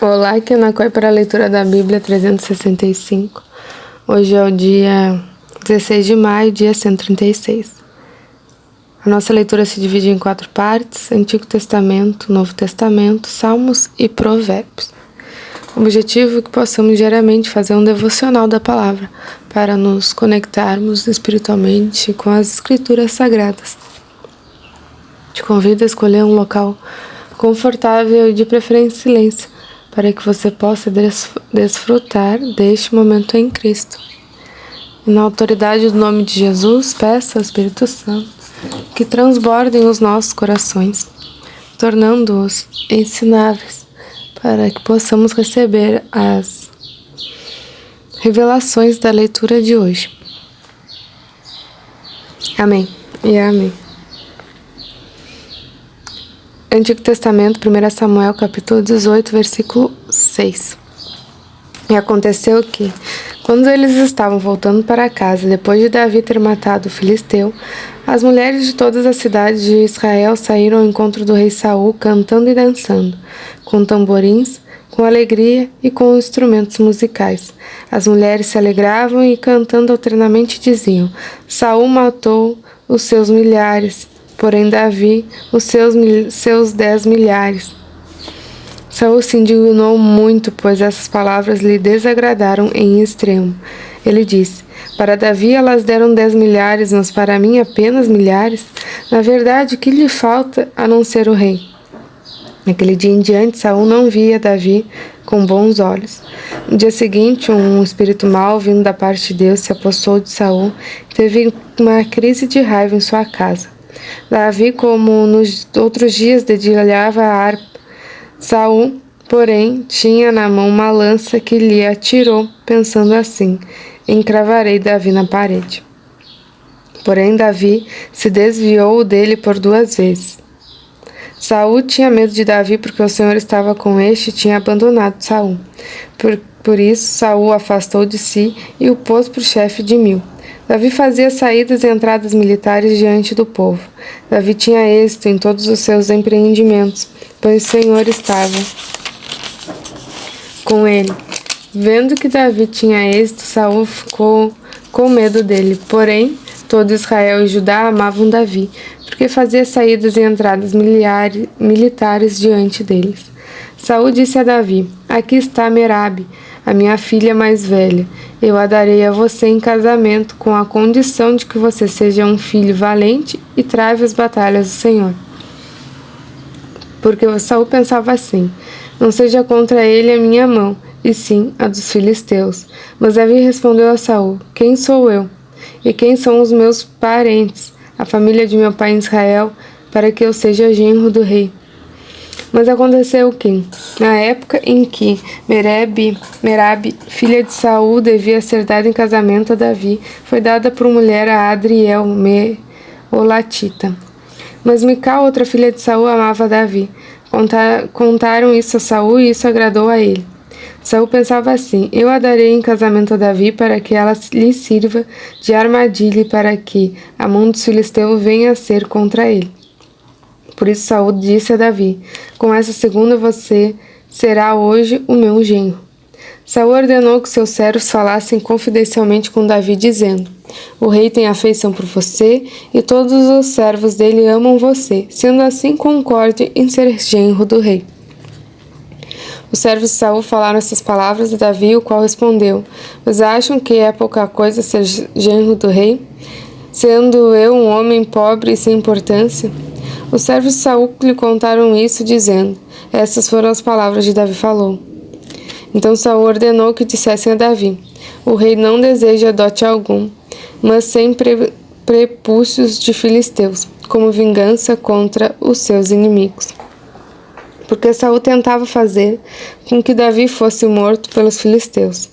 Olá, aqui é a Ana para a leitura da Bíblia 365. Hoje é o dia 16 de maio, dia 136. A nossa leitura se divide em 4 partes: Antigo Testamento, Novo Testamento, Salmos e Provérbios. O objetivo é que possamos diariamente fazer um devocional da palavra para nos conectarmos espiritualmente com as escrituras sagradas. Te convido a escolher um local confortável e de preferência em silêncio, para que você possa desfrutar deste momento em Cristo. E na autoridade do nome de Jesus, peço ao Espírito Santo que transbordem os nossos corações, tornando-os ensináveis, para que possamos receber as revelações da leitura de hoje. Amém e amém. Antigo Testamento, 1 Samuel, capítulo 18, versículo 6. E aconteceu que, quando eles estavam voltando para casa, depois de Davi ter matado o filisteu, as mulheres de todas as cidades de Israel saíram ao encontro do rei Saul, cantando e dançando, com tamborins, com alegria e com instrumentos musicais. As mulheres se alegravam e, cantando alternamente, diziam: Saul matou os seus milhares, porém Davi os seus 10 milhares. Saul se indignou muito, pois essas palavras lhe desagradaram em extremo. Ele disse: Para Davi elas deram 10 milhares, mas para mim apenas milhares. Na verdade, o que lhe falta a não ser o rei? Naquele dia em diante, Saul não via Davi com bons olhos. No dia seguinte, um espírito mau vindo da parte de Deus se apossou de Saul e teve uma crise de raiva em sua casa. Davi, como nos outros dias, dedilhava a harpa. Saul, porém, tinha na mão uma lança que lhe atirou, pensando assim: encravarei Davi na parede. Porém, Davi se desviou dele por 2 vezes. Saul tinha medo de Davi porque o Senhor estava com este e tinha abandonado Saul. Por isso, Saul o afastou de si e o pôs por chefe de 1000. Davi fazia saídas e entradas militares diante do povo. Davi tinha êxito em todos os seus empreendimentos, pois o Senhor estava com ele. Vendo que Davi tinha êxito, Saul ficou com medo dele. Porém, todo Israel e Judá amavam Davi, porque fazia saídas e entradas militares diante deles. Saul disse a Davi: Aqui está Merabe, a minha filha mais velha. Eu a darei a você em casamento, com a condição de que você seja um filho valente e trave as batalhas do Senhor. Porque Saul pensava assim: não seja contra ele a minha mão, e sim a dos filisteus. Mas Davi respondeu a Saul: Quem sou eu? E quem são os meus parentes, a família de meu pai em Israel, para que eu seja genro do rei? Mas aconteceu que, na época em que Merabe, filha de Saul, devia ser dada em casamento a Davi, foi dada por mulher a Adriel, Meolatita. Mas Mical, outra filha de Saul, amava Davi. Contaram isso a Saul e isso agradou a ele. Saul pensava assim: eu a darei em casamento a Davi para que ela lhe sirva de armadilha e para que a mão dos filisteus venha a ser contra ele. Por isso Saul disse a Davi: com essa segunda você será hoje o meu genro. Saul ordenou que seus servos falassem confidencialmente com Davi, dizendo: o rei tem afeição por você e todos os servos dele amam você. Sendo assim, concorde em ser genro do rei. Os servos de Saul falaram essas palavras a Davi, o qual respondeu: Vocês acham que é pouca coisa ser genro do rei, sendo eu um homem pobre e sem importância? Os servos de Saul lhe contaram isso, dizendo: Essas foram as palavras que Davi falou. Então Saul ordenou que dissessem a Davi: O rei não deseja dote algum, mas sem prepúcios de filisteus, como vingança contra os seus inimigos. Porque Saul tentava fazer com que Davi fosse morto pelos filisteus.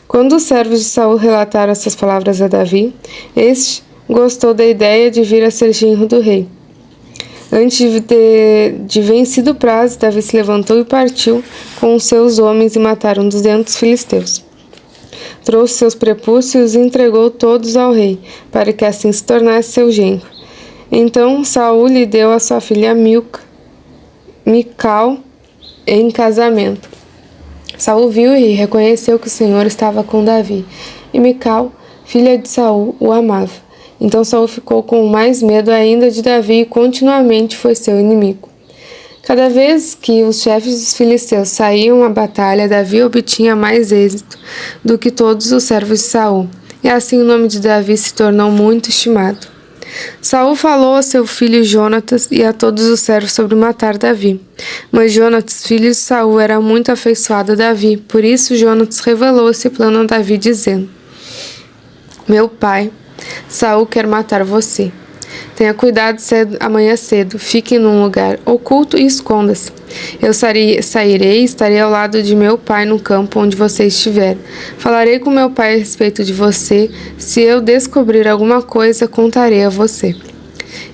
Quando os servos de Saul relataram essas palavras a Davi, este gostou da ideia de vir a ser genro do rei. Antes de vencido o prazo, Davi se levantou e partiu com os seus homens e mataram 200 filisteus. Trouxe seus prepúcios e entregou todos ao rei, para que assim se tornasse seu genro. Então Saul lhe deu a sua filha Mical em casamento. Saul viu e reconheceu que o Senhor estava com Davi, e Mical, filha de Saul, o amava. Então Saul ficou com mais medo ainda de Davi e continuamente foi seu inimigo. Cada vez que os chefes dos filisteus saíam à batalha, Davi obtinha mais êxito do que todos os servos de Saul, e assim o nome de Davi se tornou muito estimado. Saul falou a seu filho Jonatas e a todos os servos sobre matar Davi. Mas Jonatas, filho de Saul, era muito afeiçoado a Davi, por isso Jonatas revelou esse plano a Davi, dizendo: Meu pai, Saul quer matar você. Tenha cuidado amanhã cedo, fique num lugar oculto e esconda-se. Eu sairei e estarei ao lado de meu pai no campo onde você estiver. Falarei com meu pai a respeito de você. Se eu descobrir alguma coisa, contarei a você.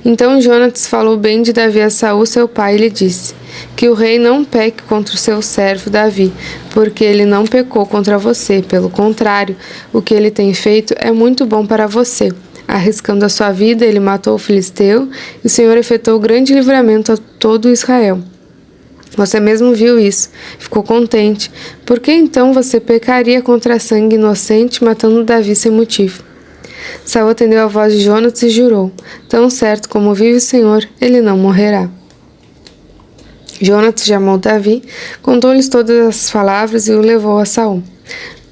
Então Jonatas falou bem de Davi a Saul, seu pai, e lhe disse: Que o rei não peque contra o seu servo Davi, porque ele não pecou contra você. Pelo contrário, o que ele tem feito é muito bom para você. Arriscando a sua vida, ele matou o filisteu, e o Senhor efetuou grande livramento a todo Israel. Você mesmo viu isso, ficou contente. Por que então você pecaria contra sangue inocente, matando Davi sem motivo? Saul atendeu a voz de Jonatas e jurou: Tão certo como vive o Senhor, ele não morrerá. Jonatas chamou Davi, contou-lhes todas as palavras e o levou a Saul.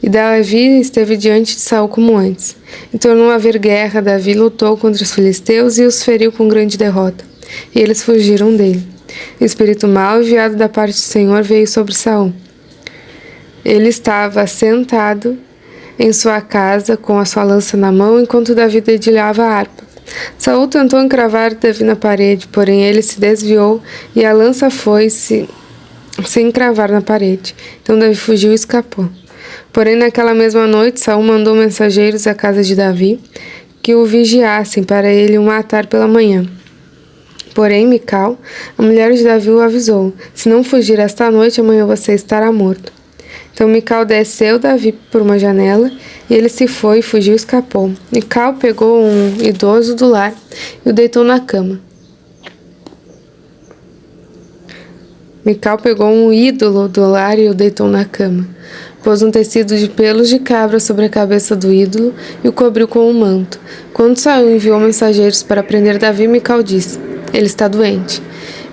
E Davi esteve diante de Saul como antes. E tornou a haver guerra. Davi lutou contra os filisteus e os feriu com grande derrota. E eles fugiram dele. O espírito mau enviado da parte do Senhor veio sobre Saul. Ele estava sentado em sua casa com a sua lança na mão, enquanto Davi dedilhava a harpa. Saul tentou encravar Davi na parede, porém ele se desviou e a lança foi se encravar na parede. Então Davi fugiu e escapou. Porém, naquela mesma noite, Saul mandou mensageiros à casa de Davi que o vigiassem para ele o matar pela manhã. Porém, Mical, a mulher de Davi, o avisou: Se não fugir esta noite, amanhã você estará morto. Então Mical desceu Davi por uma janela, e ele se foi, fugiu e escapou. Mical pegou um idoso do lar e o deitou na cama. Mical pegou um ídolo do lar e o deitou na cama. Pôs um tecido de pelos de cabra sobre a cabeça do ídolo e o cobriu com um manto. Quando Saul enviou mensageiros para prender Davi, Mical disse: Ele está doente.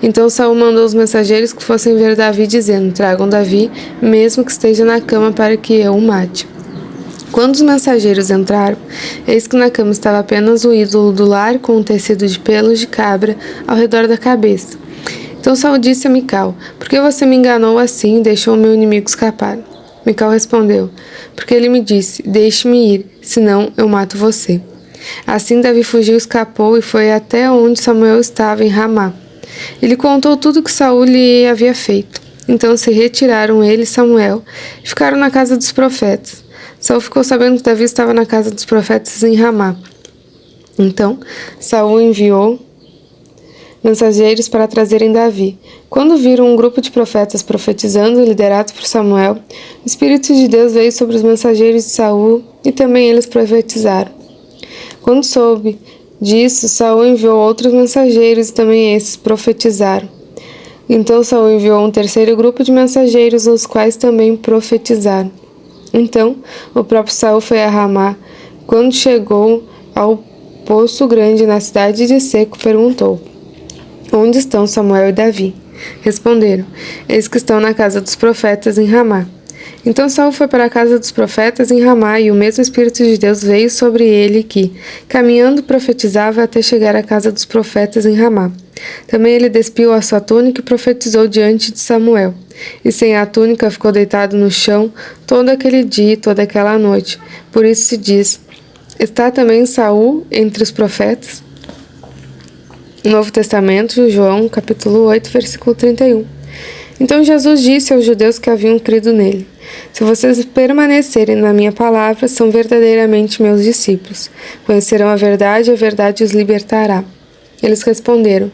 Então Saul mandou os mensageiros que fossem ver Davi, dizendo: Tragam Davi, mesmo que esteja na cama, para que eu o mate. Quando os mensageiros entraram, eis que na cama estava apenas o ídolo do lar com um tecido de pelos de cabra ao redor da cabeça. Então Saul disse a Mical: Por que você me enganou assim e deixou o meu inimigo escapar? Mical respondeu: Porque ele me disse: Deixe-me ir, senão eu mato você. Assim Davi fugiu, escapou e foi até onde Samuel estava, em Ramá. Ele contou tudo que Saul lhe havia feito. Então se retiraram ele e Samuel e ficaram na casa dos profetas. Saul ficou sabendo que Davi estava na casa dos profetas em Ramá. Então Saul enviou mensageiros para trazerem Davi. Quando viram um grupo de profetas profetizando, liderados por Samuel, o Espírito de Deus veio sobre os mensageiros de Saul e também eles profetizaram. Quando soube disso, Saul enviou outros mensageiros e também esses profetizaram. Então Saul enviou um terceiro grupo de mensageiros, os quais também profetizaram. Então o próprio Saul foi a Ramá. Quando chegou ao poço grande na cidade de Seco, perguntou: Onde estão Samuel e Davi? Responderam: Eles que estão na casa dos profetas em Ramá. Então Saul foi para a casa dos profetas em Ramá, e o mesmo Espírito de Deus veio sobre ele que, caminhando, profetizava até chegar à casa dos profetas em Ramá. Também ele despiu a sua túnica e profetizou diante de Samuel. E sem a túnica ficou deitado no chão todo aquele dia e toda aquela noite. Por isso se diz: Está também Saul entre os profetas? Novo Testamento, João, capítulo 8, versículo 31. Então Jesus disse aos judeus que haviam crido nele: Se vocês permanecerem na minha palavra, são verdadeiramente meus discípulos. Conhecerão a verdade os libertará. Eles responderam: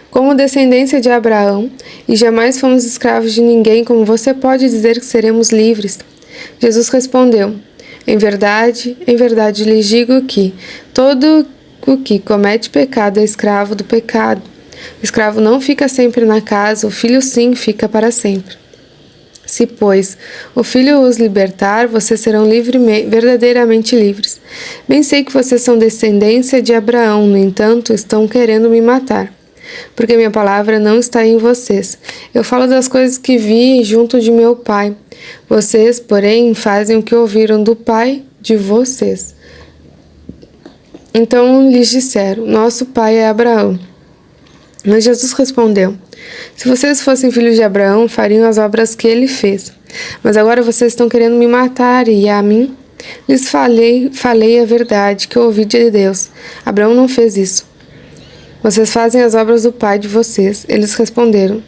Como descendência de Abraão, e jamais fomos escravos de ninguém, como você pode dizer que seremos livres? Jesus respondeu: em verdade lhes digo que todo o que comete pecado é escravo do pecado. O escravo não fica sempre na casa, o filho sim fica para sempre. Se, pois, o Filho os libertar, vocês serão verdadeiramente livres. Bem sei que vocês são descendência de Abraão, no entanto, estão querendo me matar, porque minha palavra não está em vocês. Eu falo das coisas que vi junto de meu Pai. Vocês, porém, fazem o que ouviram do Pai de vocês. Então lhes disseram: nosso pai é Abraão. Mas Jesus respondeu: se vocês fossem filhos de Abraão, fariam as obras que ele fez. Mas agora vocês estão querendo me matar, e a mim lhes falei a verdade que eu ouvi de Deus. Abraão não fez isso. Vocês fazem as obras do pai de vocês. Eles responderam: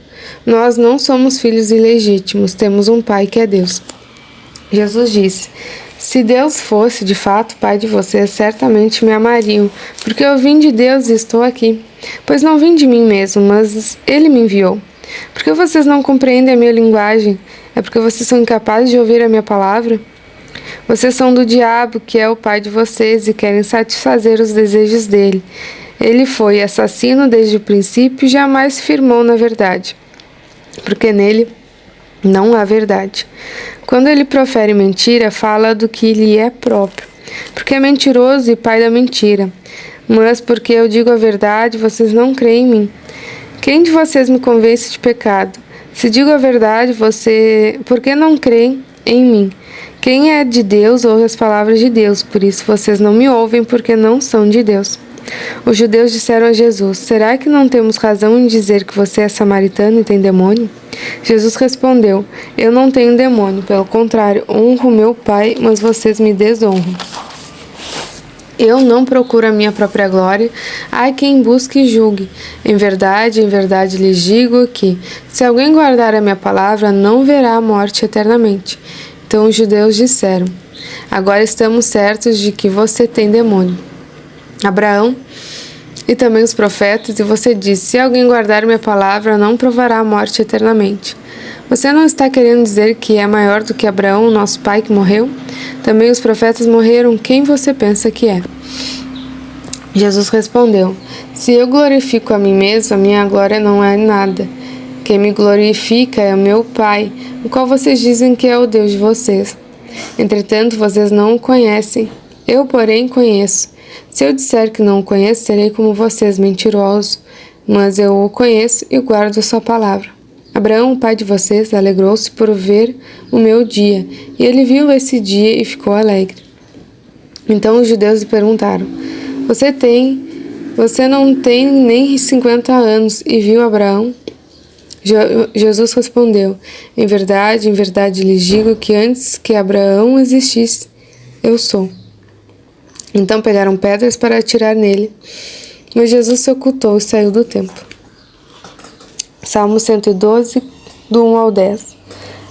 nós não somos filhos ilegítimos, temos um pai que é Deus. Jesus disse: se Deus fosse de fato pai de vocês, certamente me amariam, porque eu vim de Deus e estou aqui. Pois não vim de mim mesmo, mas ele me enviou. Porque vocês não compreendem a minha linguagem? É porque vocês são incapazes de ouvir a minha palavra? Vocês são do diabo, que é o pai de vocês, e querem satisfazer os desejos dele. Ele foi assassino desde o princípio e jamais se firmou na verdade, porque nele não há verdade. Quando ele profere mentira, fala do que lhe é próprio, porque é mentiroso e pai da mentira. Mas porque eu digo a verdade, vocês não creem em mim. Quem de vocês me convence de pecado? Se digo a verdade, por que não creem em mim? Quem é de Deus ouve as palavras de Deus, por isso vocês não me ouvem, porque não são de Deus. Os judeus disseram a Jesus: será que não temos razão em dizer que você é samaritano e tem demônio? Jesus respondeu: eu não tenho demônio, pelo contrário, honro meu Pai, mas vocês me desonram. Eu não procuro a minha própria glória, há quem busque e julgue. Em verdade lhes digo que, se alguém guardar a minha palavra, não verá a morte eternamente. Então os judeus disseram: agora estamos certos de que você tem demônio. Abraão e também os profetas, e você diz: se alguém guardar minha palavra, não provará a morte eternamente. Você não está querendo dizer que é maior do que Abraão, nosso pai, que morreu? Também os profetas morreram. Quem você pensa que é? Jesus respondeu: se eu glorifico a mim mesmo, a minha glória não é nada. Quem me glorifica é o meu Pai, o qual vocês dizem que é o Deus de vocês. Entretanto, vocês não o conhecem. Eu, porém, conheço. Se eu disser que não o conheço, serei como vocês, mentirosos. Mas eu o conheço e guardo a sua palavra. Abraão, o pai de vocês, alegrou-se por ver o meu dia, e ele viu esse dia e ficou alegre. Então os judeus lhe perguntaram: você não tem nem 50 anos e viu Abraão? Jesus respondeu: em verdade lhes digo que antes que Abraão existisse, eu sou. Então pegaram pedras para atirar nele, mas Jesus se ocultou e saiu do templo. Salmo 112, do 1 ao 10.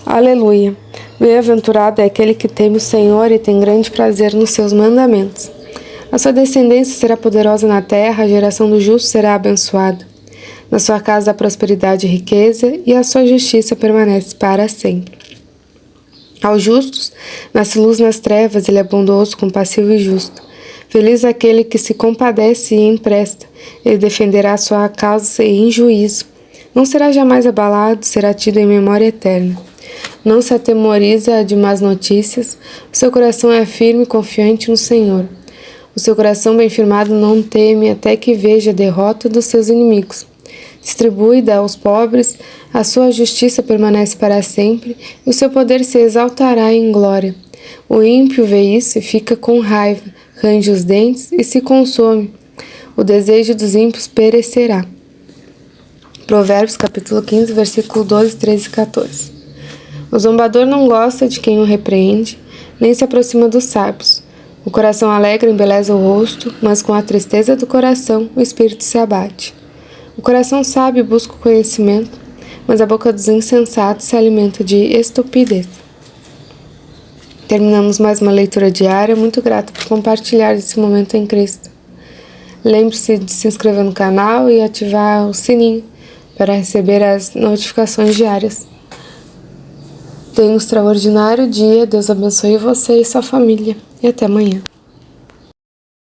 Aleluia! Bem-aventurado é aquele que teme o Senhor e tem grande prazer nos seus mandamentos. A sua descendência será poderosa na terra, a geração do justo será abençoada. Na sua casa há prosperidade e riqueza, e a sua justiça permanece para sempre. Aos justos nasce luz nas trevas, ele é bondoso, compassivo e justo. Feliz aquele que se compadece e empresta, ele defenderá a sua causa em juízo. Não será jamais abalado, será tido em memória eterna. Não se atemoriza de más notícias, o seu coração é firme e confiante no Senhor. O seu coração bem firmado não teme até que veja a derrota dos seus inimigos. Distribui e dá aos pobres, a sua justiça permanece para sempre, e o seu poder se exaltará em glória. O ímpio vê isso e fica com raiva, range os dentes e se consome. O desejo dos ímpios perecerá. Provérbios capítulo 15, versículo 12, 13 e 14. O zombador não gosta de quem o repreende, nem se aproxima dos sábios. O coração alegre embeleza o rosto, mas com a tristeza do coração o espírito se abate. O coração sábio busca o conhecimento, mas a boca dos insensatos se alimenta de estupidez. Terminamos mais uma leitura diária. Muito grata por compartilhar esse momento em Cristo. Lembre-se de se inscrever no canal e ativar o sininho para receber as notificações diárias. Tenha um extraordinário dia. Deus abençoe você e sua família. E até amanhã.